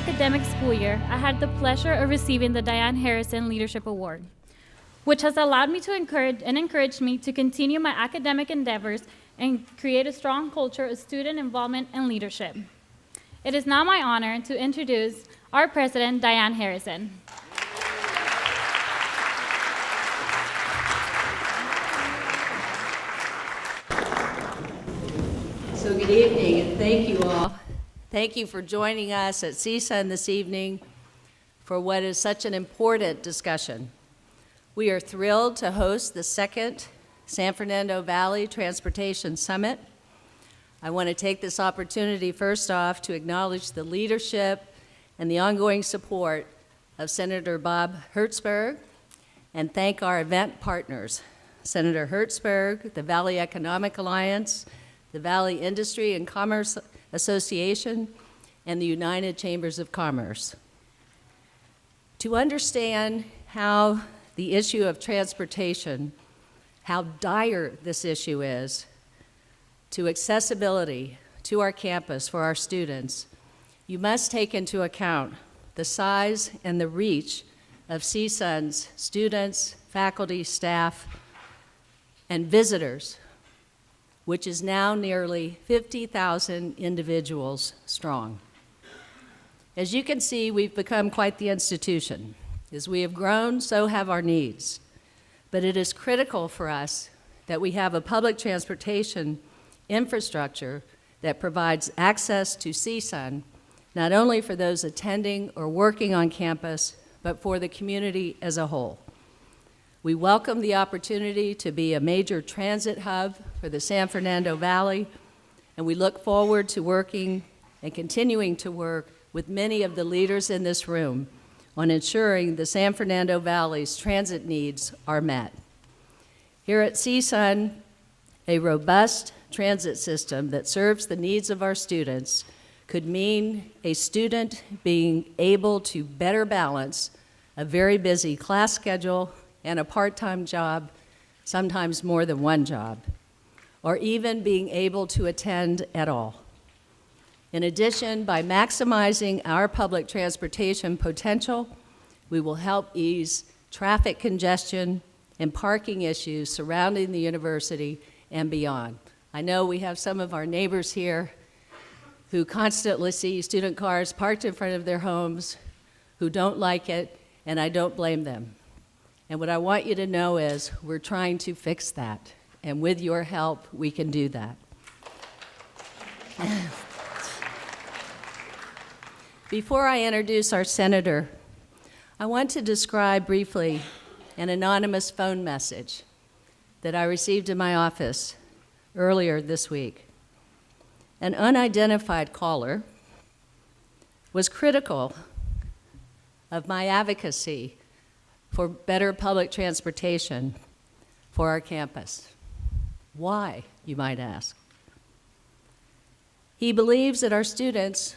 academic school year, I had the pleasure of receiving the Diane Harrison Leadership Award, which has allowed me to encouraged me to continue my academic endeavors and create a strong culture of student involvement and leadership. It is now my honor to introduce our president, Diane Harrison. So good evening, and thank you all. Thank you for joining us at CSUN this evening for what is such an important discussion. We are thrilled to host the second San Fernando Valley Transportation Summit. I want to take this opportunity first off to acknowledge the leadership and the ongoing support of Senator Bob Hertzberg and thank our event partners, Senator Hertzberg, the Valley Economic Alliance, the Valley Industry and Commerce Association, and the United Chambers of Commerce. To understand how the issue of transportation, how dire this issue is, to accessibility to our campus for our students, you must take into account the size and the reach of CSUN's students, faculty, staff, and visitors, which is now nearly 50,000 individuals strong. As you can see, we've become quite the institution. As we have grown, so have our needs. But it is critical for us that we have a public transportation infrastructure that provides access to CSUN, not only for those attending or working on campus, but for the community as a whole. We welcome the opportunity to be a major transit hub for the San Fernando Valley, and we look forward to working and continuing to work with many of the leaders in this room on ensuring the San Fernando Valley's transit needs are met. Here at CSUN, a robust transit system that serves the needs of our students could mean a student being able to better balance a very busy class schedule and a part-time job, sometimes more than one job, or even being able to attend at all. In addition, by maximizing our public transportation potential, we will help ease traffic congestion and parking issues surrounding the university and beyond. I know we have some of our neighbors here who constantly see student cars parked in front of their homes, who don't like it, and I don't blame them. And what I want you to know is we're trying to fix that, and with your help, we can do that. Before I introduce our senator, I want to describe briefly an anonymous phone message that I received in my office earlier this week. An unidentified caller was critical of my advocacy for better public transportation for our campus. Why, you might ask? He believes that our students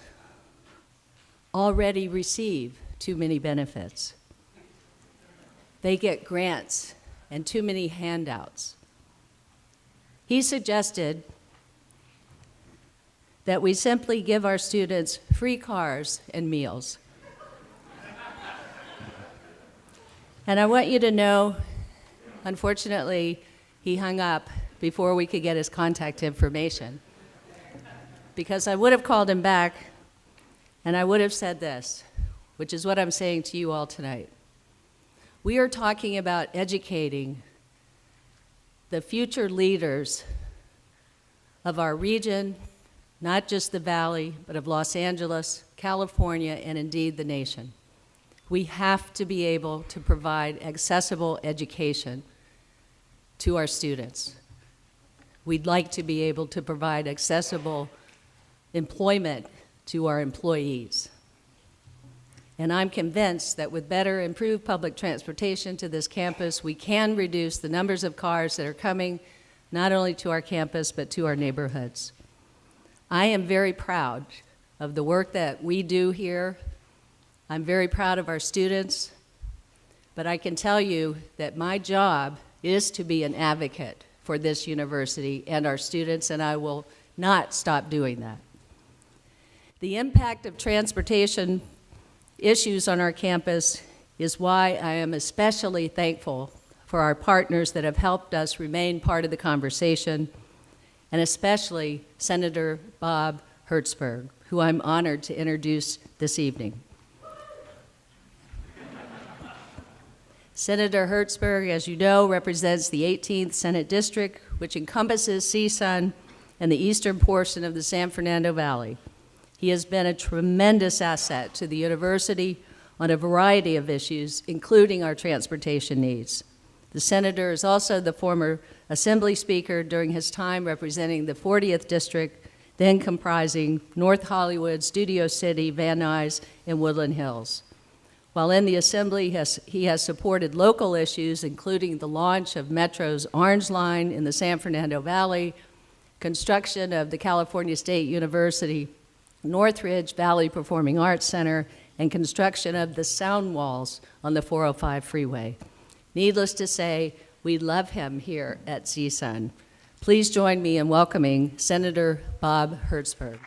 already receive too many benefits. They get grants and too many handouts. He suggested that we simply give our students free cars and meals. And I want you to know, unfortunately, he hung up before we could get his contact information, because I would have called him back and I would have said this, which is what I'm saying to you all tonight. We are talking about educating the future leaders of our region, not just the Valley, but of Los Angeles, California, and indeed the nation. We have to be able to provide accessible education to our students. We'd like to be able to provide accessible employment to our employees. And I'm convinced that with better improved public transportation to this campus, we can reduce the numbers of cars that are coming not only to our campus, but to our neighborhoods. I am very proud of the work that we do here. I'm very proud of our students, but I can tell you that my job is to be an advocate for this university and our students, and I will not stop doing that. The impact of transportation issues on our campus is why I am especially thankful for our partners that have helped us remain part of the conversation, and especially Senator Bob Hertzberg, who I'm honored to introduce this evening. Senator Hertzberg, as you know, represents the 18th Senate District, which encompasses CSUN and the eastern portion of the San Fernando Valley. He has been a tremendous asset to the university on a variety of issues, including our transportation needs. The senator is also the former Assembly Speaker during his time representing the 40th District, then comprising North Hollywood, Studio City, Van Nuys, and Woodland Hills. While in the Assembly, he has supported local issues, including the launch of Metro's Orange Line in the San Fernando Valley, construction of the California State University Northridge Valley Performing Arts Center, and construction of the sound walls on the 405 freeway. Needless to say, we love him here at CSUN. Please join me in welcoming Senator Bob Hertzberg.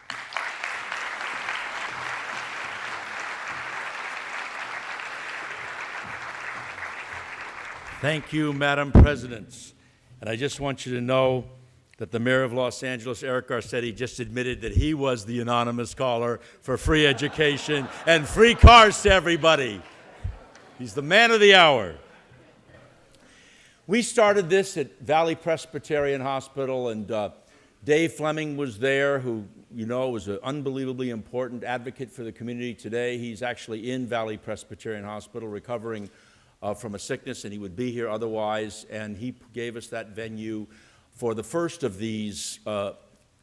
Thank you, Madam President. And I just want you to know that the Mayor of Los Angeles, Eric Garcetti, just admitted that he was the anonymous caller for free education and free cars to everybody. He's the man of the hour. We started this at Valley Presbyterian Hospital, and Dave Fleming was there, who, you know, was an unbelievably important advocate for the community today. He's actually in Valley Presbyterian Hospital recovering from a sickness, and he would be here otherwise, and he gave us that venue for the first of these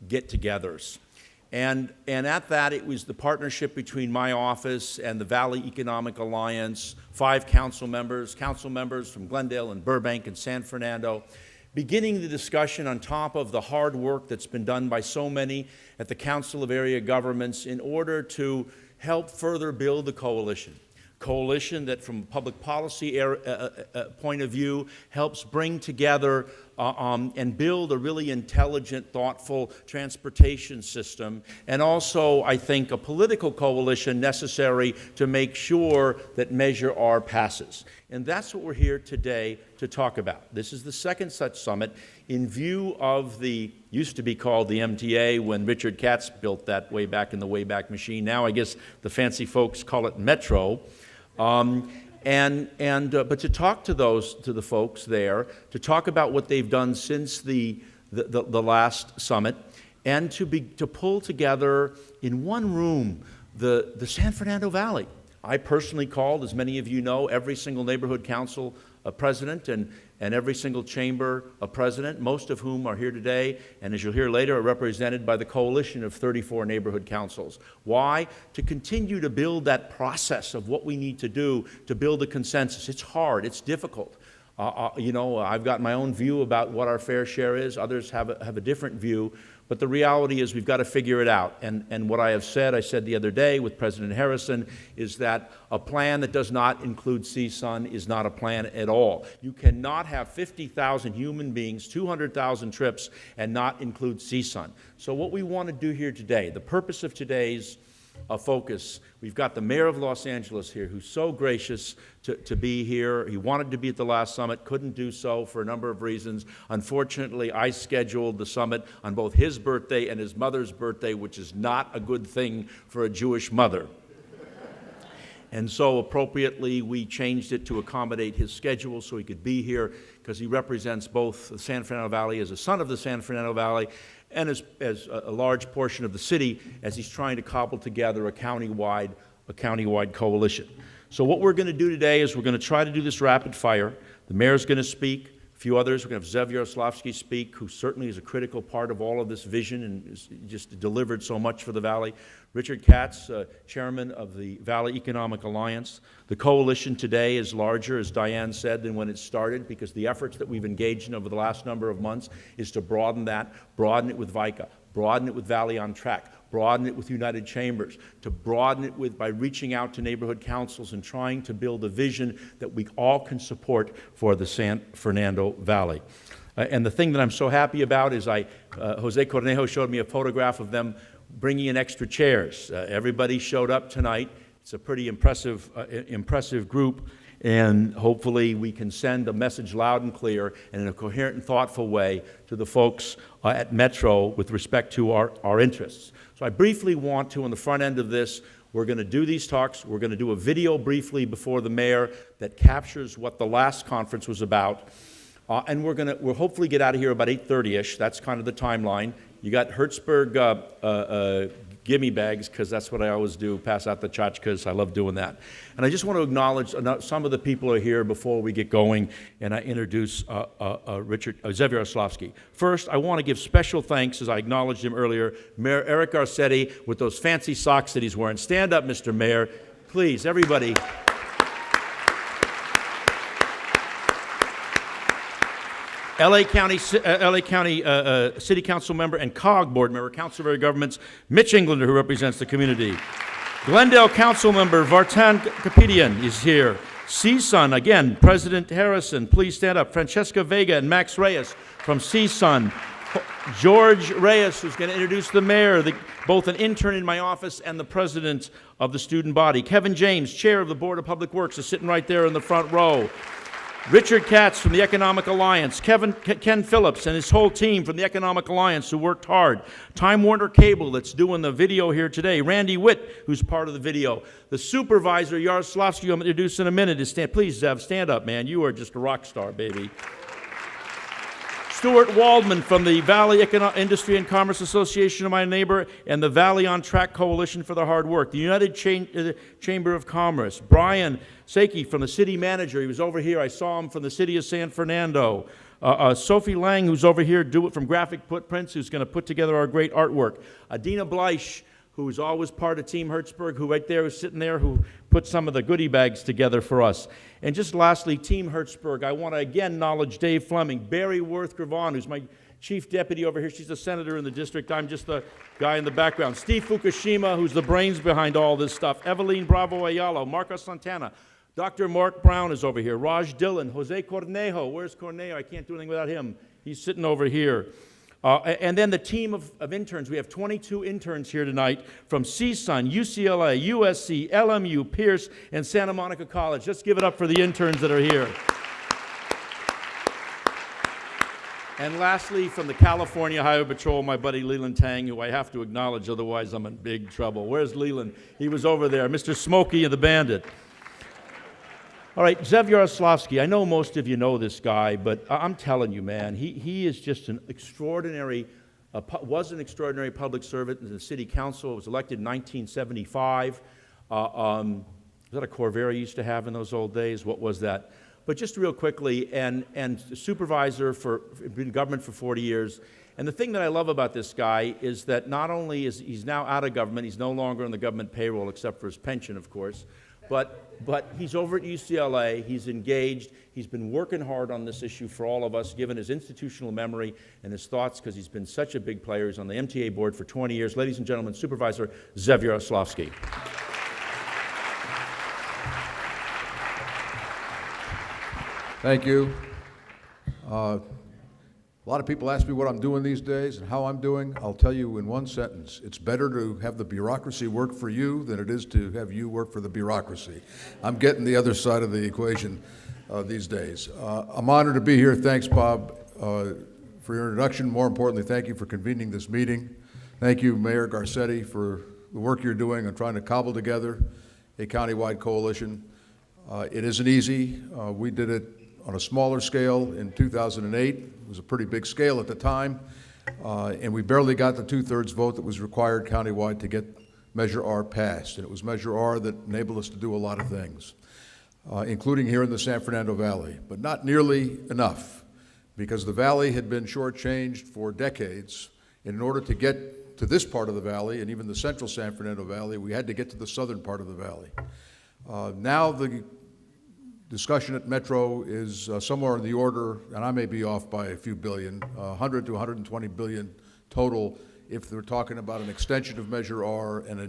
get-togethers. And at that, it was the partnership between my office and the Valley Economic Alliance, 5 council members from Glendale and Burbank and San Fernando, beginning the discussion on top of the hard work that's been done by so many at the Council of Area Governments in order to help further build the coalition that from a public policy point of view helps bring together and build a really intelligent, thoughtful transportation system, and also, I think, a political coalition necessary to make sure that Measure R passes. And that's what we're here today to talk about. This is the second such summit in view of the, used to be called the MTA when Richard Katz built that way back in the Wayback Machine. Now I guess the fancy folks call it Metro. But to talk to the folks there, to talk about what they've done since the last summit, and to pull together in one room the San Fernando Valley. I personally called, as many of you know, every single neighborhood council president and every single chamber president, most of whom are here today, and as you'll hear later, are represented by the coalition of 34 neighborhood councils. Why? To continue to build that process of what we need to do to build a consensus. It's hard, it's difficult. You know, I've got my own view about what our fair share is. Others have a different view. But the reality is we've got to figure it out. And what I said the other day with President Harrison, is that a plan that does not include CSUN is not a plan at all. You cannot have 50,000 human beings, 200,000 trips, and not include CSUN. So what we want to do here today, the purpose of today's focus, we've got the Mayor of Los Angeles here, who's so gracious to be here. He wanted to be at the last summit, couldn't do so for a number of reasons. Unfortunately, I scheduled the summit on both his birthday and his mother's birthday, which is not a good thing for a Jewish mother. And so appropriately, we changed it to accommodate his schedule so he could be here, because he represents both the San Fernando Valley as a son of the San Fernando Valley and as a large portion of the city as he's trying to cobble together a countywide coalition. So what we're going to do today is we're going to try to do this rapid fire. The mayor's going to speak. A few others. We're going to have Zev Yaroslavsky speak, who certainly is a critical part of all of this vision and has just delivered so much for the Valley. Richard Katz, chairman of the Valley Economic Alliance. The coalition today is larger, as Diane said, than when it started, because the efforts that we've engaged in over the last number of months is to broaden it with VICA, broaden it with Valley on Track, broaden it with United Chambers, to broaden it by reaching out to neighborhood councils and trying to build a vision that we all can support for the San Fernando Valley. And the thing that I'm so happy about is Jose Cornejo showed me a photograph of them bringing in extra chairs. Everybody showed up tonight. It's a pretty impressive group, and hopefully we can send a message loud and clear and in a coherent and thoughtful way to the folks at Metro with respect to our interests. So I briefly want to, on the front end of this, we're going to do these talks. We're going to do a video briefly before the mayor that captures what the last conference was about. And we'll hopefully get out of here about 8:30-ish. That's kind of the timeline. You got Hertzberg gimme bags, because that's what I always do, pass out the tchotchkes. I love doing that. And I just want to acknowledge some of the people are here before we get going, and I introduce Xavier Oslovsky. First, I want to give special thanks, as I acknowledged him earlier, Mayor Eric Garcetti with those fancy socks that he's wearing. Stand up, Mr. Mayor. Please, everybody. LA County City Council member and COG board member, Council of Area Governments, Mitch Englander, who represents the community. Glendale Council member Vartan Kapedian is here. CSUN, again, President Harrison, please stand up. Francesca Vega and Max Reyes from CSUN. George Reyes, who's going to introduce the mayor, both an intern in my office and the president of the student body. Kevin James, chair of the Board of Public Works, is sitting right there in the front row. Richard Katz from the Economic Alliance, Ken Phillips and his whole team from the Economic Alliance who worked hard, Time Warner Cable that's doing the video here today, Randy Witt who's part of the video, the supervisor Yaroslavsky, I'm going to introduce in a minute, is please Zev, stand up, man, you are just a rock star, baby. Stuart Waldman from the Valley Industry and Commerce Association of my neighbor and the Valley on Track Coalition for their hard work. The United Chamber of Commerce. Brian Saki from the city manager. He was over here. I saw him from the city of San Fernando. Sophie Lang, who's over here, from Graphic Footprints, who's going to put together our great artwork. Adina Bleich, who's always part of Team Hertzberg, who right there is sitting there, who put some of the goodie bags together for us. And just lastly, Team Hertzberg, I want to again acknowledge Dave Fleming, Barry Worth-Gravon, who's my chief deputy over here. She's a senator in the district. I'm just the guy in the background. Steve Fukushima, who's the brains behind all this stuff. Eveline Bravo Ayala, Marcos Santana. Dr. Mark Brown is over here. Raj Dillon, Jose Cornejo. Where's Cornejo? I can't do anything without him. He's sitting over here. And then the team of interns. We have 22 interns here tonight from CSUN, UCLA, USC, LMU, Pierce, and Santa Monica College. Let's give it up for the interns that are here. And lastly, from the California Highway Patrol, my buddy Leland Tang, who I have to acknowledge, otherwise I'm in big trouble. Where's Leland? He was over there. Mr. Smokey and the Bandit. All right, Zev Yaroslavsky, I know most of you know this guy, but I'm telling you, man, he is just an extraordinary, was an extraordinary public servant in the city council. Was elected in 1975. Was that a Corvair you used to have in those old days? What was that? But just real quickly, and supervisor been in government for 40 years. And the thing that I love about this guy is that not only is he's now out of government, he's no longer on the government payroll except for his pension, of course, but he's over at UCLA, he's engaged, he's been working hard on this issue for all of us, given his institutional memory and his thoughts, because he's been such a big player. He's on the MTA board for 20 years. Ladies and gentlemen, Supervisor Zev Yaroslavsky. Thank you. A lot of people ask me what I'm doing these days and how I'm doing. I'll tell you in one sentence, it's better to have the bureaucracy work for you than it is to have you work for the bureaucracy. I'm getting the other side of the equation these days. I'm honored to be here. Thanks, Bob, for your introduction. More importantly, thank you for convening this meeting. Thank you, Mayor Garcetti, for the work you're doing on trying to cobble together a countywide coalition. It isn't easy. We did it on a smaller scale in 2008. It was a pretty big scale at the time, and we barely got the 2/3 vote that was required countywide to get Measure R passed. And it was Measure R that enabled us to do a lot of things, including here in the San Fernando Valley, but not nearly enough, because the Valley had been shortchanged for decades. And in order to get to this part of the Valley, and even the central San Fernando Valley, we had to get to the southern part of the Valley. Now the discussion at Metro is somewhere in the order, and I may be off by a few billion, 100 to 120 billion total, if they're talking about an extension of Measure R and a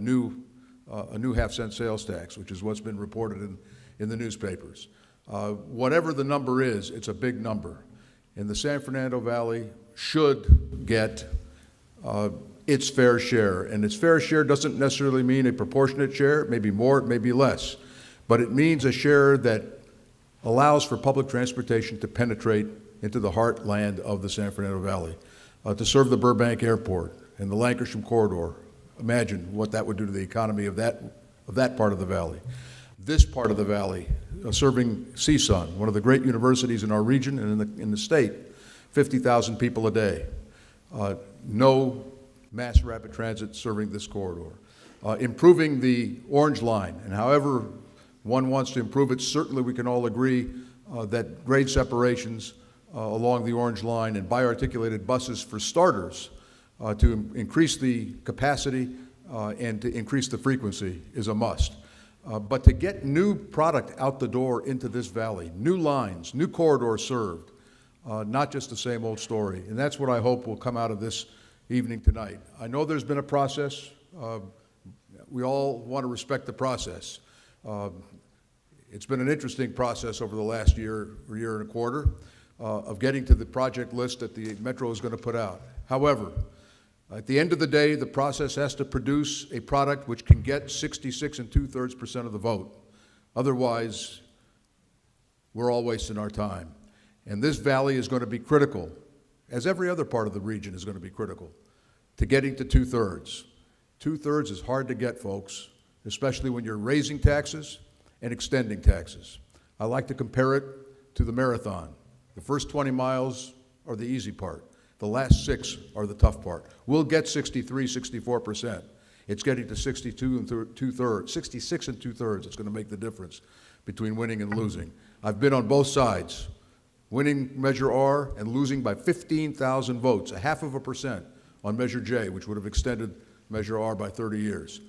new half-cent sales tax, which is what's been reported in the newspapers. Whatever the number is, it's a big number. And the San Fernando Valley should get its fair share. And its fair share doesn't necessarily mean a proportionate share. It may be more, it may be less. But it means a share that allows for public transportation to penetrate into the heartland of the San Fernando Valley, to serve the Burbank Airport and the Lankershim Corridor. Imagine what that would do to the economy of that part of the valley. This part of the valley, serving CSUN, one of the great universities in our region and in the state, 50,000 people a day. No mass rapid transit serving this corridor. Improving the Orange Line, and however one wants to improve it, certainly we can all agree that grade separations along the Orange Line and bi-articulated buses for starters to increase the capacity and to increase the frequency is a must. But to get new product out the door into this valley, new lines, new corridors served, not just the same old story. And that's what I hope will come out of this evening tonight. I know there's been a process. We all want to respect the process. It's been an interesting process over the last year or year and a quarter of getting to the project list that the Metro is going to put out. However, at the end of the day, the process has to produce a product which can get 66 2/3% of the vote. Otherwise, we're all wasting our time. And this valley is going to be critical, as every other part of the region is going to be critical, to getting to 2/3. 2/3 is hard to get, folks, especially when you're raising taxes and extending taxes. I like to compare it to the marathon. The first 20 miles are the easy part. The last 6 are the tough part. We'll get 63, 64%. It's getting to 62 and 2/3, 66 and 2/3. It's going to make the difference between winning and losing. I've been on both sides, winning Measure R and losing by 15,000 votes, 0.5% on Measure J, which would have extended Measure R by 30 years.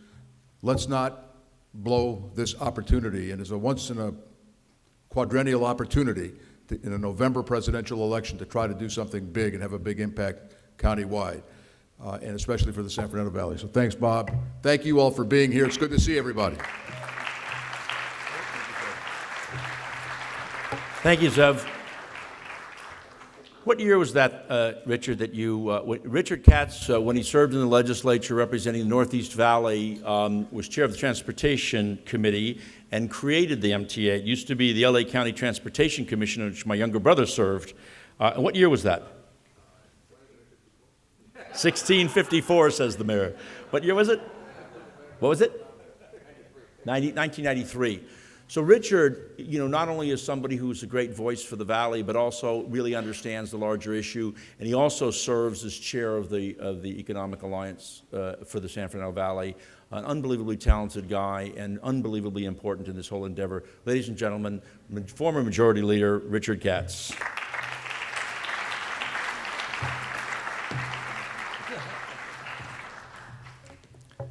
Let's not blow this opportunity, and it's a once-in-a-quadrennial opportunity in a November presidential election to try to do something big and have a big impact countywide, and especially for the San Fernando Valley. So thanks, Bob. Thank you all for being here. It's good to see everybody. Thank you, Zev. What year was that, Richard, that Richard Katz, when he served in the legislature representing the Northeast Valley, was chair of the Transportation Committee and created the MTA. It used to be the LA County Transportation Commission, in which my younger brother served. And what year was that? 1654, says the mayor. What year was it? What was it? 1993. So Richard, not only is somebody who's a great voice for the Valley, but also really understands the larger issue, and he also serves as chair of the Economic Alliance for the San Fernando Valley. An unbelievably talented guy and unbelievably important in this whole endeavor. Ladies and gentlemen, former Majority Leader Richard Katz.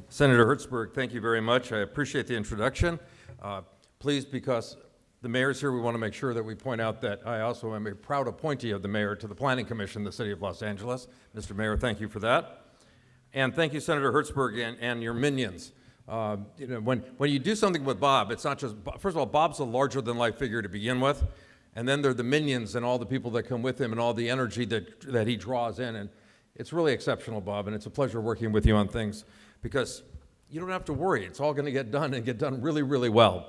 Senator Hertzberg, thank you very much. I appreciate the introduction. Please, because the mayor's here, we want to make sure that we point out that I also am a proud appointee of the mayor to the Planning Commission in the City of Los Angeles. Mr. Mayor, thank you for that. And thank you, Senator Hertzberg, and your minions. When you do something with Bob, it's not just, first of all, Bob's a larger-than-life figure to begin with, and then there are the minions and all the people that come with him and all the energy that he draws in, and it's really exceptional, Bob, and it's a pleasure working with you on things because you don't have to worry. It's all going to get done and get done really, really well.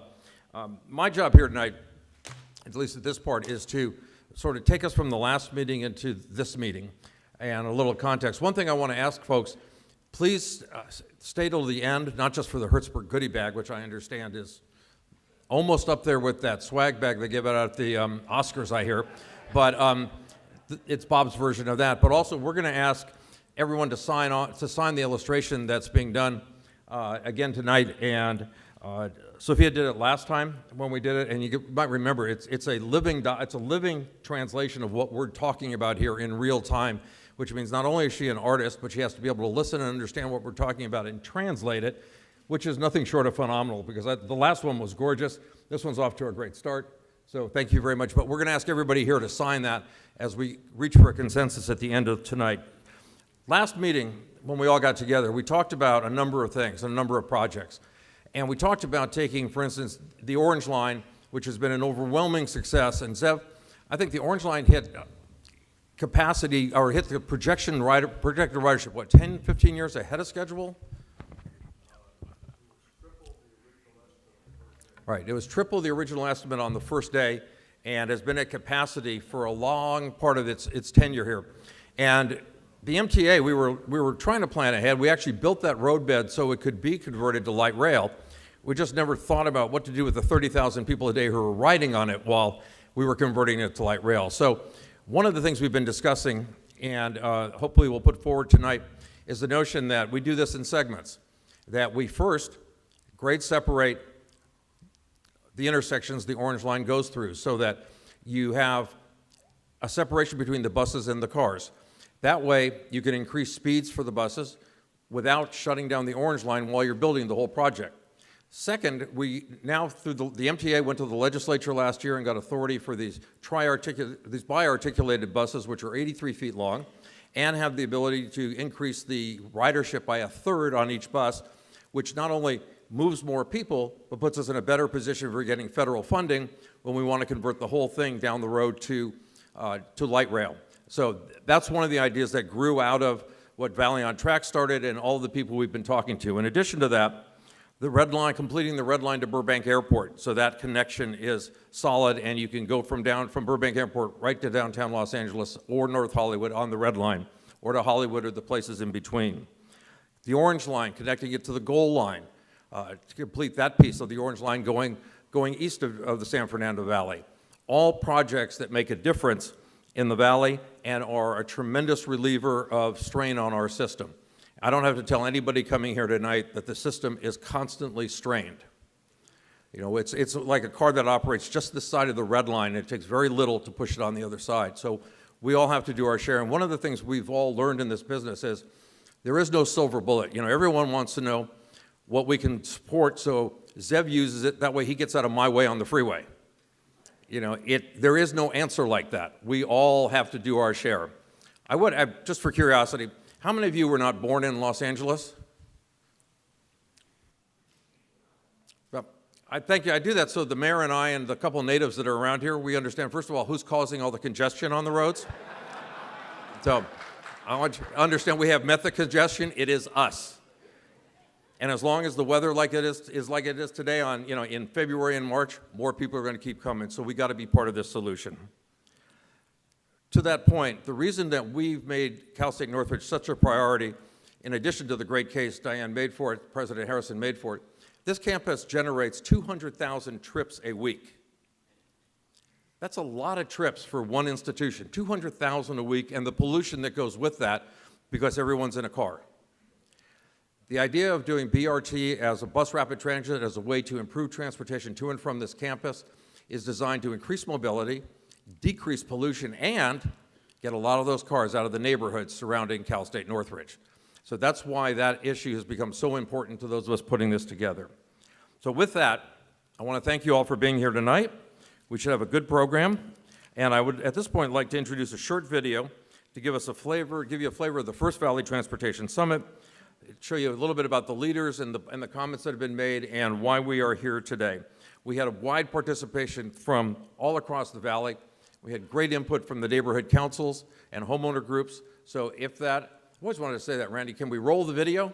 My job here tonight, at least at this part, is to sort of take us from the last meeting into this meeting and a little context. One thing I want to ask folks, please stay till the end, not just for the Hertzberg goodie bag, which I understand is almost up there with that swag bag they give out at the Oscars, I hear, but it's Bob's version of that. But also, we're going to ask everyone to sign the illustration that's being done again tonight, and Sophia did it last time when we did it, and you might remember it's a living translation of what we're talking about here in real time, which means not only is she an artist, but she has to be able to listen and understand what we're talking about and translate it, which is nothing short of phenomenal, because the last one was gorgeous. This one's off to a great start, so thank you very much. But we're going to ask everybody here to sign that as we reach for a consensus at the end of tonight. Last meeting, when we all got together, we talked about a number of things, a number of projects. And we talked about taking, for instance, the Orange Line, which has been an overwhelming success. And Zev, I think the Orange Line hit capacity, or hit the projected ridership, what, 10, 15 years ahead of schedule? Right, it was triple the original estimate on the first day and has been at capacity for a long part of its tenure here. And the MTA, we were trying to plan ahead. We actually built that roadbed so it could be converted to light rail. We just never thought about what to do with the 30,000 people a day who were riding on it while we were converting it to light rail. So one of the things we've been discussing, and hopefully we'll put forward tonight, is the notion that we do this in segments, that we first grade separate the intersections the orange line goes through so that you have a separation between the buses and the cars. That way you can increase speeds for the buses without shutting down the orange line while you're building the whole project. Second, we now, through the MTA went to the legislature last year and got authority for these bi-articulated buses, which are 83 feet long, and have the ability to increase the ridership by 1/3 on each bus, which not only moves more people, but puts us in a better position for getting federal funding when we want to convert the whole thing down the road to light rail. So that's one of the ideas that grew out of what Valley on Track started and all the people we've been talking to. In addition to that, the red line, completing the red line to Burbank Airport, so that connection is solid and you can go from Burbank Airport right to downtown Los Angeles or North Hollywood on the red line, or to Hollywood or the places in between. The orange line, connecting it to the goal line, to complete that piece of the orange line going east of the San Fernando Valley. All projects that make a difference in the valley and are a tremendous reliever of strain on our system. I don't have to tell anybody coming here tonight that the system is constantly strained. You know, it's like a car that operates just this side of the red line. It takes very little to push it on the other side. So we all have to do our share. And one of the things we've all learned in this business is there is no silver bullet. You know, everyone wants to know what we can support, so Zev uses it, that way he gets out of my way on the freeway. You know, there is no answer like that. We all have to do our share. Just for curiosity, how many of you were not born in Los Angeles? Well, I thank you. I do that so the mayor and I and the couple of natives that are around here, we understand, first of all, who's causing all the congestion on the roads. So I want you to understand we have method congestion. It is us. And as long as the weather like it is like it is today in February and March, more people are going to keep coming. So we got to be part of this solution. To that point, the reason that we've made Cal State Northridge such a priority, in addition to the great case Diane made for it, President Harrison made for it, this campus generates 200,000 trips a week. That's a lot of trips for one institution, 200,000 a week, and the pollution that goes with that because everyone's in a car. The idea of doing BRT as a bus rapid transit as a way to improve transportation to and from this campus is designed to increase mobility, decrease pollution, and get a lot of those cars out of the neighborhoods surrounding Cal State Northridge. So that's why that issue has become so important to those of us putting this together. So with that, I want to thank you all for being here tonight. We should have a good program. And I would, at this point, like to introduce a short video to give you a flavor of the First Valley Transportation Summit, show you a little bit about the leaders and the comments that have been made and why we are here today. We had a wide participation from all across the valley. We had great input from the neighborhood councils and homeowner groups. So I always wanted to say that, Randy, can we roll the video?